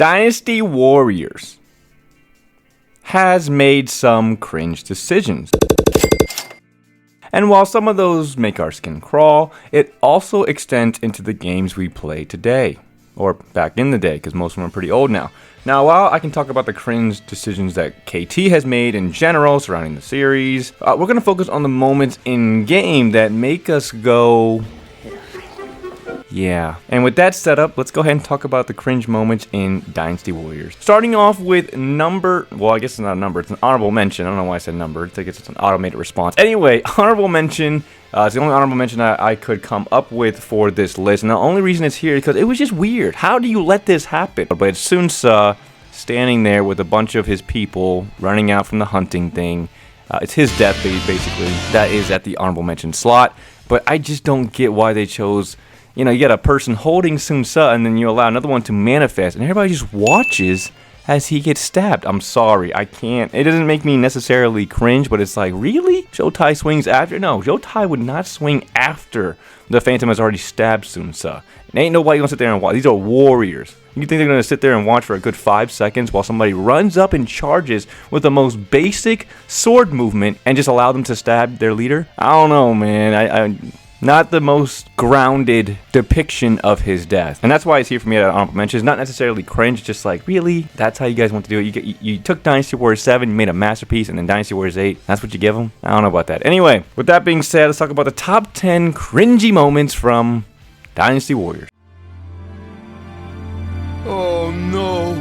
Dynasty Warriors has made some cringe decisions. And while some of those make our skin crawl, it also extends into the games we play today. Or back in the day, because most of them are pretty old now. Now, while I can talk about the cringe decisions that KT has made in general surrounding the series, we're going to focus on the moments in-game that make us go... yeah. And with that set up, let's go ahead and talk about the cringe moments in Dynasty Warriors. Starting off with well, I guess it's not a number, it's an honorable mention. I don't know why I said number. I think it's an automated response. Anyway, honorable mention. It's the only honorable mention I could come up with for this list. And the only reason it's here is because it was just weird. How do you let this happen? But it's Sun Ce standing there with a bunch of his people running out from the hunting thing. It's his death, basically. That is at the honorable mention slot. But I just don't get why they chose... you know, you got a person holding Sun Ce, and then you allow another one to manifest, and everybody just watches as he gets stabbed. I'm sorry, I can't. It doesn't make me necessarily cringe, but it's like, really? Zhou swings after? No, Zhou would not swing after the Phantom has already stabbed Sun Ce. And ain't nobody gonna sit there and watch. These are warriors. You think they're gonna sit there and watch for a good 5 seconds while somebody runs up and charges with the most basic sword movement and just allow them to stab their leader? I don't know, man. Not the most grounded depiction of his death. And that's why it's here for me at honorable mention. It's not necessarily cringe, just like, really? That's how you guys want to do it? You took Dynasty Warriors 7, you made a masterpiece, and then Dynasty Warriors 8, that's what you give them? I don't know about that. Anyway, with that being said, let's talk about the top 10 cringy moments from Dynasty Warriors. Oh no,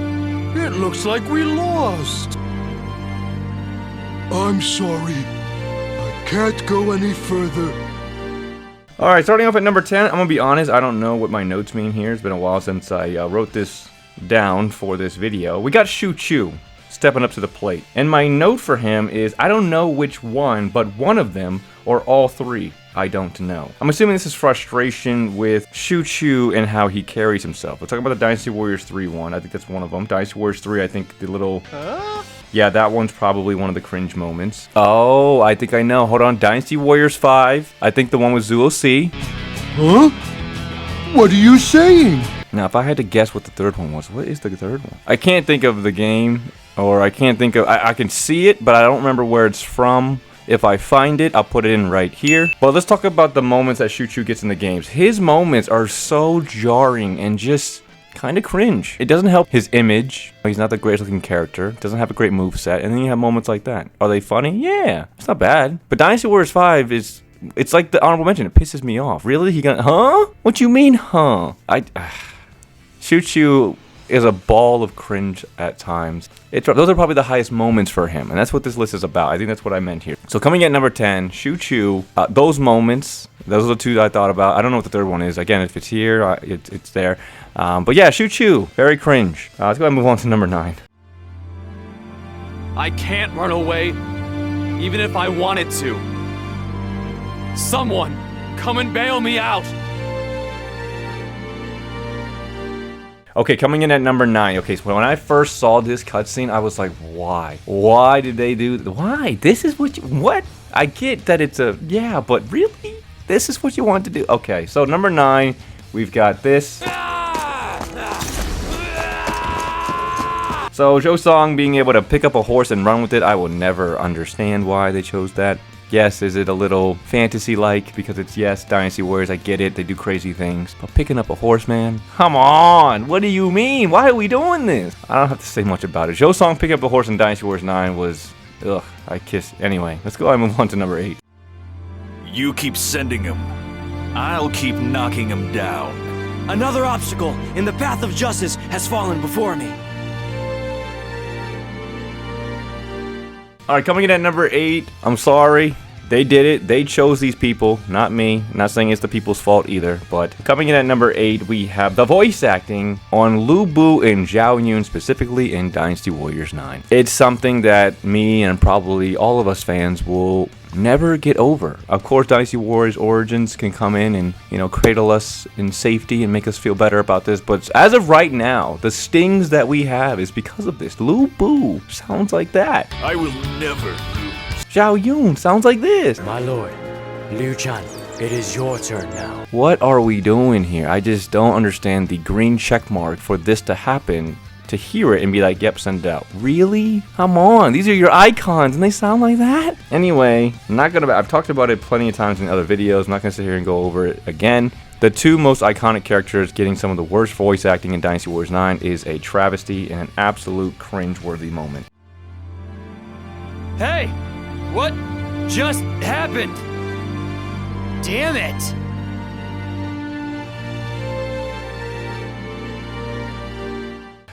it looks like we lost. I'm sorry, I can't go any further. Alright, starting off at number 10, I'm going to be honest, I don't know what my notes mean here. It's been a while since I wrote this down for this video. We got Shu Chu stepping up to the plate. And my note for him is, I don't know which one, but one of them, or all three, I don't know. I'm assuming this is frustration with Shu Chu and how he carries himself. We're talking about the Dynasty Warriors 3 one. I think that's one of them. Dynasty Warriors 3, I think the little... yeah, that one's probably one of the cringe moments. Oh, I think I know. Hold on. Dynasty Warriors 5. I think the one with Zuo C. Huh? What are you saying? Now, if I had to guess what the third one was, what is the third one? I can't think of the game, or I can't think of... I can see it, but I don't remember where it's from. If I find it, I'll put it in right here. But let's talk about the moments that Shu Chu gets in the games. His moments are so jarring and just... kind of cringe. It doesn't help his image. He's not the greatest looking character. Doesn't have a great moveset. And then you have moments like that. Are they funny? Yeah. It's not bad. But Dynasty Warriors 5 is... it's like the honorable mention. It pisses me off. Really? He gonna... huh? What you mean, huh? Shu Chu is a ball of cringe at times. Those are probably the highest moments for him. And that's what this list is about. I think that's what I meant here. So coming at number 10, Shu Chu. Those moments... those are the two that I thought about. I don't know what the third one is. Again, if it's here, it's there. But yeah, Shu Chu. Very cringe. Let's go ahead and move on to number 9. I can't run away, even if I wanted to. Someone, come and bail me out. Okay, coming in at number 9. Okay, so when I first saw this cutscene, I was like, why? Why did they do... why? This is what you... what? I get that it's a... yeah, but really? This is what you want to do? Okay, so number 9, we've got this. So Zhou Song being able to pick up a horse and run with it, I will never understand why they chose that. Yes, is it a little fantasy-like? Because it's, yes, Dynasty Warriors, I get it, they do crazy things. But picking up a horse, man? Come on! What do you mean? Why are we doing this? I don't have to say much about it. Zhou Song picking up a horse in Dynasty Warriors 9 was... ugh, I kiss... anyway, let's go ahead and move on to number 8. You keep sending him. I'll keep knocking him down. Another obstacle in the path of justice has fallen before me. Alright, coming in at number 8, I'm sorry. They did it. They chose these people, not me. I'm not saying it's the people's fault either. But coming in at number 8, we have the voice acting on Lu Bu and Zhao Yun, specifically in Dynasty Warriors 9. It's something that me and probably all of us fans will never get over. Of course, Dynasty Warriors Origins can come in and, you know, cradle us in safety and make us feel better about this. But as of right now, the stings that we have is because of this. Lu Bu sounds like that. I will never lose. Zhao Yun sounds like this. My lord, Liu Chan, it is your turn now. What are we doing here? I just don't understand the green check mark for this to happen to hear it and be like, yep, send it out. Really? Come on, these are your icons and they sound like that? Anyway, I've talked about it plenty of times in other videos. I'm not gonna sit here and go over it again. The two most iconic characters getting some of the worst voice acting in Dynasty Warriors 9 is a travesty and an absolute cringe-worthy moment. Hey! What just happened? Damn it!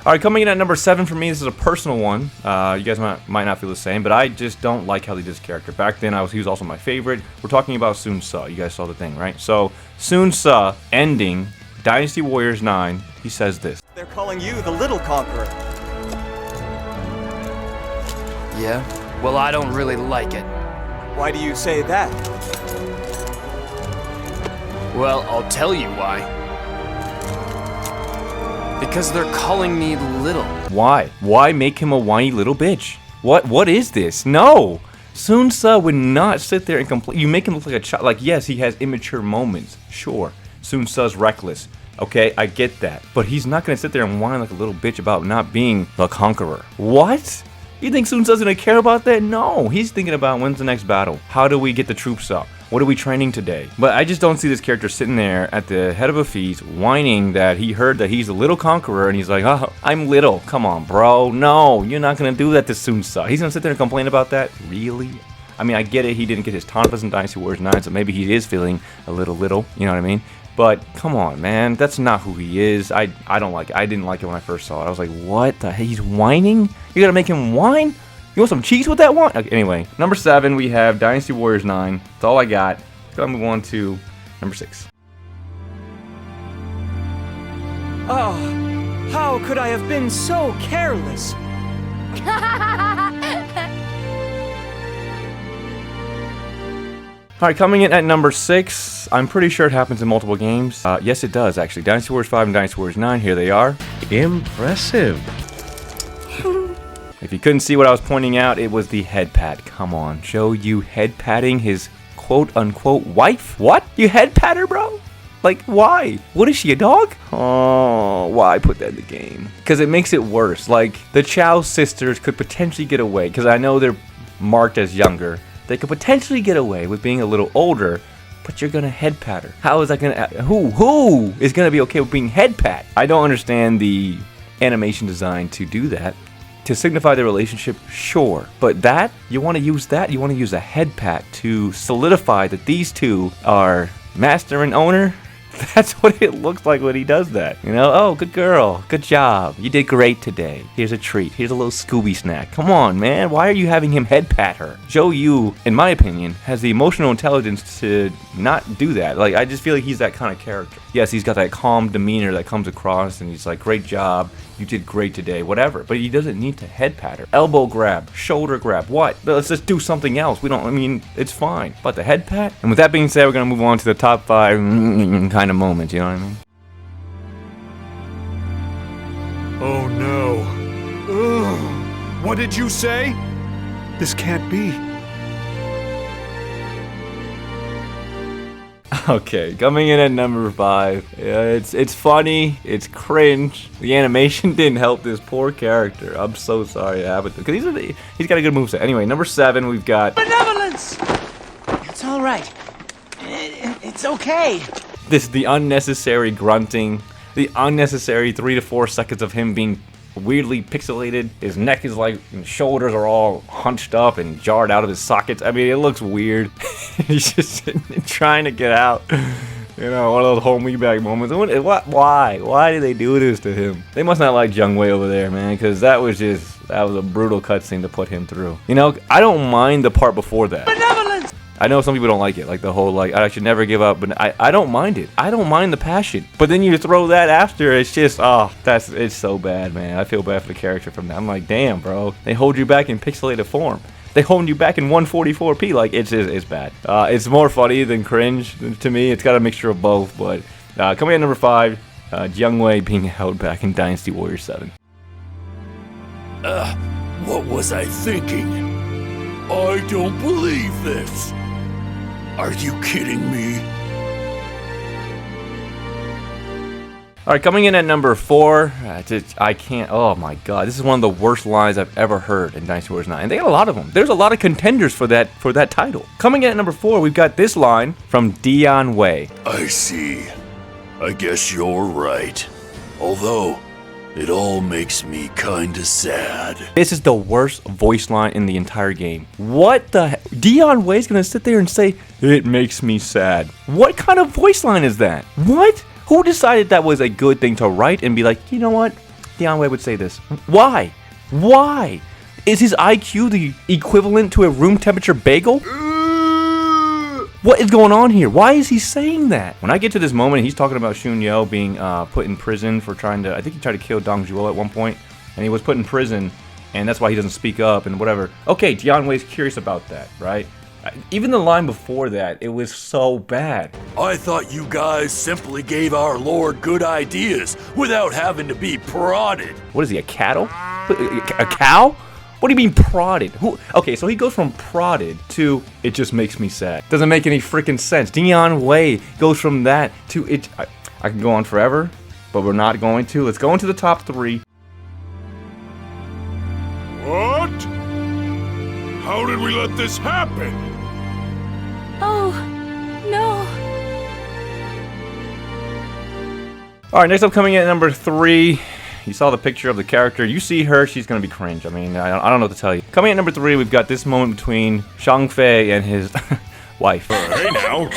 All right, coming in at number 7 for me, this is a personal one. You guys might not feel the same, but I just don't like how they did this character. Back then, he was also my favorite. We're talking about Sun Ce. You guys saw the thing, right? So, Sun Ce ending Dynasty Warriors 9, he says this. They're calling you the Little Conqueror. Yeah? Well, I don't really like it. Why do you say that? Well, I'll tell you why. Because they're calling me little. Why? Why make him a whiny little bitch? What is this? No! Sun Ce would not sit there and complain. You make him look like a child. Like, yes, he has immature moments. Sure. Sun Ce's reckless. Okay, I get that. But he's not gonna sit there and whine like a little bitch about not being the conqueror. What? You think Sun Ce's gonna care about that? No. He's thinking about when's the next battle? How do we get the troops up? What are we training today? But I just don't see this character sitting there at the head of a feast whining that he heard that he's a little conqueror and he's like, oh, I'm little. Come on, bro. No, you're not going to do that to Sun Ce. He's going to sit there and complain about that? Really? I mean, I get it. He didn't get his Tonpas in Dynasty Warriors 9, so maybe he is feeling a little, you know what I mean? But come on, man. That's not who he is. I don't like it. I didn't like it when I first saw it. I was like, what the heck? He's whining? You got to make him whine? You want some cheese with that one? Okay, anyway, number 7, we have Dynasty Warriors 9. That's all I got. So I'm going to move on to number 6. Oh, how could I have been so careless? All right, coming in at number 6. I'm pretty sure it happens in multiple games. Yes, it does, actually. Dynasty Warriors 5 and Dynasty Warriors 9. Here they are. Impressive. If you couldn't see what I was pointing out, it was the head pat. Come on, show you head patting his quote-unquote wife? What? You head pat her, bro? Like, why? What is she, a dog? Oh, why put that in the game? Because it makes it worse. Like, the Chow sisters could potentially get away, because I know they're marked as younger. They could potentially get away with being a little older, but you're gonna head pat her. How is that gonna... Who is gonna be okay with being head pat? I don't understand the animation design to do that. To signify the relationship, sure. But that, you want to use that? You want to use a head pat to solidify that these two are master and owner? That's what it looks like when he does that. You know, oh, good girl. Good job. You did great today. Here's a treat. Here's a little Scooby snack. Come on, man. Why are you having him head pat her? Zhou Yu, in my opinion, has the emotional intelligence to not do that. Like, I just feel like he's that kind of character. Yes, he's got that calm demeanor that comes across, and he's like, great job. You did great today, whatever. But he doesn't need to head pat her. Elbow grab, shoulder grab, what? Let's just do something else. It's fine. But the head pat? And with that being said, we're going to move on to the top 5 kind of moments, you know what I mean? Oh no. Ugh. What did you say? This can't be. Okay, coming in at number 5. Yeah, it's funny, it's cringe. The animation didn't help this poor character. I'm so sorry it happened because he's got a good moveset. Anyway, number 7, we've got Benevolence! It's all right. It's okay. this the unnecessary grunting, the unnecessary 3 to 4 seconds of him being weirdly pixelated. His neck is like, and shoulders are all hunched up and jarred out of his sockets. I mean, it looks weird. He's just sitting there trying to get out. You know, one of those hold me back moments. Why? Why did they do this to him? They must not like Jung Wei over there, man, because that was a brutal cutscene to put him through. You know, I don't mind the part before that. Benevolence! I know some people don't like it, like the whole, like, I should never give up, but I don't mind it. I don't mind the passion. But then you throw that after, it's just, it's so bad, man. I feel bad for the character from that. I'm like, damn, bro. They hold you back in pixelated form. They hold you back in 144p, like, it's bad. It's more funny than cringe to me. It's got a mixture of both, but coming in at number 5, Jung Wei being held back in Dynasty Warriors 7. What was I thinking? I don't believe this. Are you kidding me? All right, coming in at number 4, I can't. Oh my God, this is one of the worst lines I've ever heard in Dynasty Warriors 9, and they got a lot of them. There's a lot of contenders for that title. Coming in at number 4, we've got this line from Dion Wei. I see. I guess you're right. Although, it all makes me kinda sad. This is the worst voice line in the entire game. What the heck? Dion Wei's gonna sit there and say, "It makes me sad." What kind of voice line is that? What? Who decided that was a good thing to write and be like, you know what? Dion Wei would say this. Why? Why? Is his IQ the equivalent to a room temperature bagel? What is going on here? Why is he saying that? When I get to this moment, he's talking about Shun Yo being put in prison for trying to, I think he tried to kill Dong Zhuo at one point, and he was put in prison, and that's why he doesn't speak up and whatever. Okay, Dion Wei's curious about that, right? Even the line before that, it was so bad. I thought you guys simply gave our Lord good ideas without having to be prodded. What is he, a cattle? A cow? What do you mean prodded? Who? Okay, so he goes from prodded to it just makes me sad. Doesn't make any freaking sense. Dion Wei goes from that to it. I can go on forever, but we're not going to. Let's go into the top 3. What? How did we let this happen? Oh, no. All right, next up coming in at number 3. You saw the picture of the character. You see her, she's going to be cringe. I mean, I don't know what to tell you. Coming in at number 3, we've got this moment between Zhang Fei and his wife. Hey now,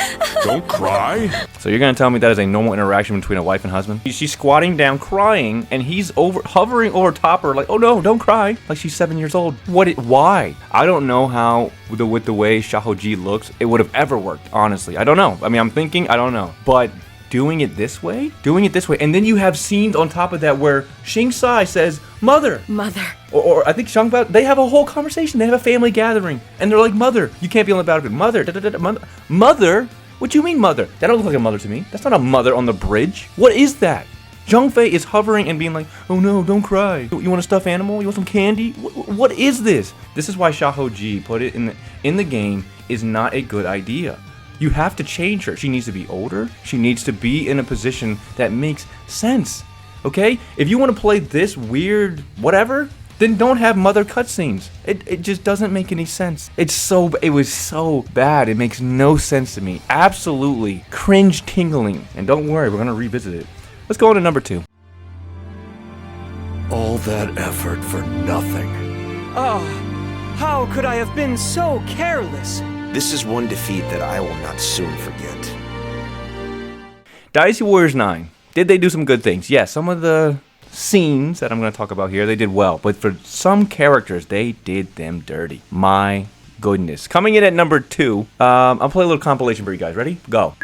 don't cry. So you're going to tell me that is a normal interaction between a wife and husband? She's squatting down, crying, and he's hovering over top her like, oh no, don't cry. Like she's 7 years old. Why? I don't know how, with the way Xiaoji looks, it would have ever worked, honestly. I don't know. I mean, I'm thinking, I don't know. But doing it this way, and then you have scenes on top of that where Xing Sai says, "Mother," or I think Shang Bao, they have a whole conversation. They have a family gathering, and they're like, "Mother, you can't be on the battlefield, mother, mother. What do you mean, mother? That don't look like a mother to me. That's not a mother on the bridge. What is that?" Zhang Fei is hovering and being like, "Oh no, don't cry. You want a stuffed animal? You want some candy? What is this?" This is why Xiaoji put it in the game is not a good idea. You have to change her. She needs to be older. She needs to be in a position that makes sense. Okay? If you want to play this weird whatever, then don't have mother cutscenes. It just doesn't make any sense. It was so bad. It makes no sense to me. Absolutely cringe tingling. And don't worry, we're gonna revisit it. Let's go on to number 2. All that effort for nothing. Oh, how could I have been so careless? This is one defeat that I will not soon forget. Dynasty Warriors 9. Did they do some good things? Yes, some of the scenes that I'm going to talk about here, they did well. But for some characters, they did them dirty. My goodness. Coming in at number 2, I'll play a little compilation for you guys. Ready? Go.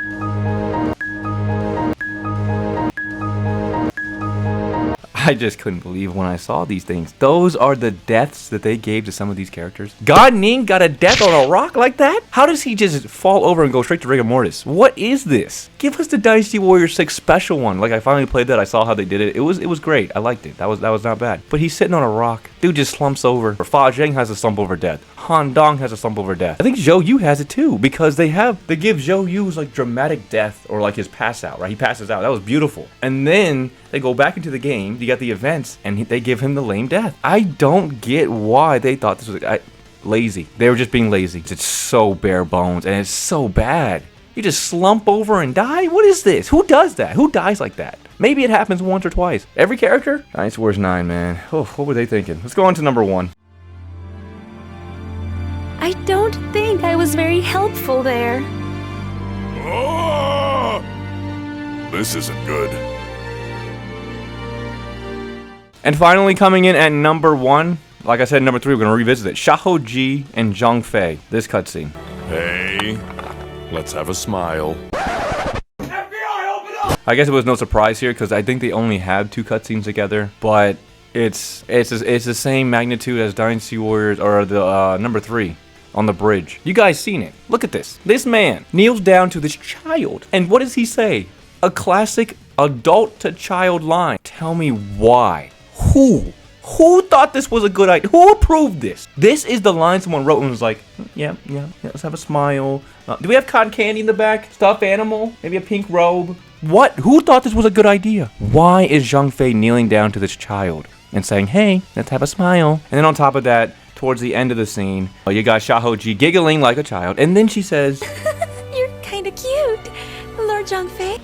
I just couldn't believe when I saw these things. Those are the deaths that they gave to some of these characters. God Ning got a death on a rock like that? How does he just fall over and go straight to rigor mortis? What is this? Give us the Dynasty Warriors 6 special one. Like, I finally played that. I saw how they did it. It was great. I liked it. That was not bad. But he's sitting on a rock. Dude just slumps over. Fa Zheng has a slump over death. Han Dong has a slump over death. I think Zhou Yu has it too, because they give Zhou Yu's like dramatic death, or like his pass out, right? He passes out. That was beautiful. And then they go back into the game. You got the events, and they give him the lame death. I don't get why they thought this was lazy. They were just being lazy. It's so bare bones, and it's so bad. You just slump over and die? What is this? Who does that? Who dies like that? Maybe it happens once or twice. Every character? Dynasty Warriors 9, man. Oh, what were they thinking? Let's go on to number 1. I don't think I was very helpful there. Oh! This isn't good. And finally, coming in at number 1, like I said, number 3, we're going to revisit it. Xiaoji and Zhang Fei. This cutscene. Hey, let's have a smile. I guess it was no surprise here, because I think they only have 2 cutscenes together, but it's the same magnitude as Dynasty Warriors, or the number 3 on the bridge. You guys seen it. Look at this. This man kneels down to this child, and what does he say? A classic adult to child line. Tell me why. Who thought this was a good idea? Who approved this? This is the line someone wrote and was like, yeah, let's have a smile. Do we have cotton candy in the back? Stuffed animal? Maybe a pink robe? What? Who thought this was a good idea? Why is Zhang Fei kneeling down to this child and saying, hey, let's have a smile? And then on top of that, towards the end of the scene, you got Xiaoji giggling like a child, and then she says, You're kinda cute, Lord Zhangfei.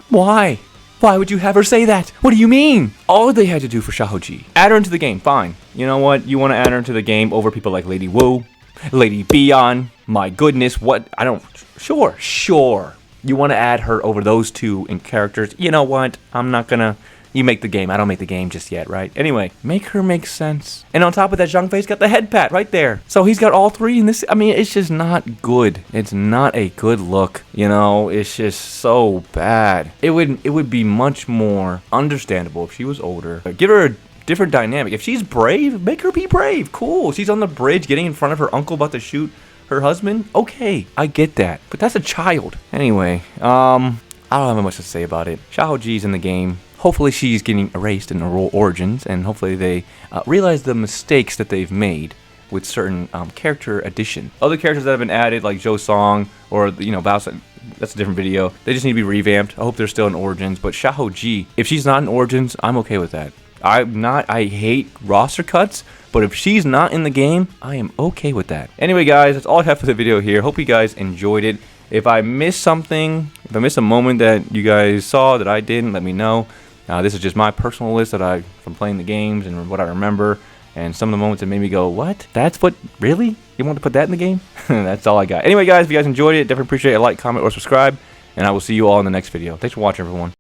why? Why would you have her say that? What do you mean? All they had to do for Xiaoji, add her into the game, fine. You know what? You want to add her into the game over people like Lady Wu, Lady Bian, my goodness, what? I don't, sure. You want to add her over those two in characters. You know what? I'm not gonna, you make the game. I don't make the game just yet, right? Anyway, make her make sense. And on top of that, Zhang Fei's got the head pat right there. So he's got all three in this. I mean, it's just not good. It's not a good look. You know, it's just so bad. It would be much more understandable if she was older. Give her a different dynamic. If she's brave, make her be brave. Cool. She's on the bridge getting in front of her uncle about to shoot her husband. Okay, I get that. But that's a child. Anyway, I don't have much to say about it. Xiaoji's in the game. Hopefully she's getting erased in the role Origins, and hopefully they realize the mistakes that they've made with certain character addition. Other characters that have been added, like Zhou Song or Bao, that's a different video. They just need to be revamped. I hope they're still in Origins. But Xiaoji, if she's not in Origins, I'm okay with that. I hate roster cuts, but if she's not in the game, I am okay with that. Anyway, guys, that's all I have for the video here. Hope you guys enjoyed it. If I missed something, if I missed a moment that you guys saw that I didn't, let me know. This is just my personal list that from playing the games and what I remember, and some of the moments that made me go, what? That's what? Really? You want to put that in the game? That's all I got. Anyway, guys, if you guys enjoyed it, definitely appreciate a like, comment, or subscribe, and I will see you all in the next video. Thanks for watching, everyone.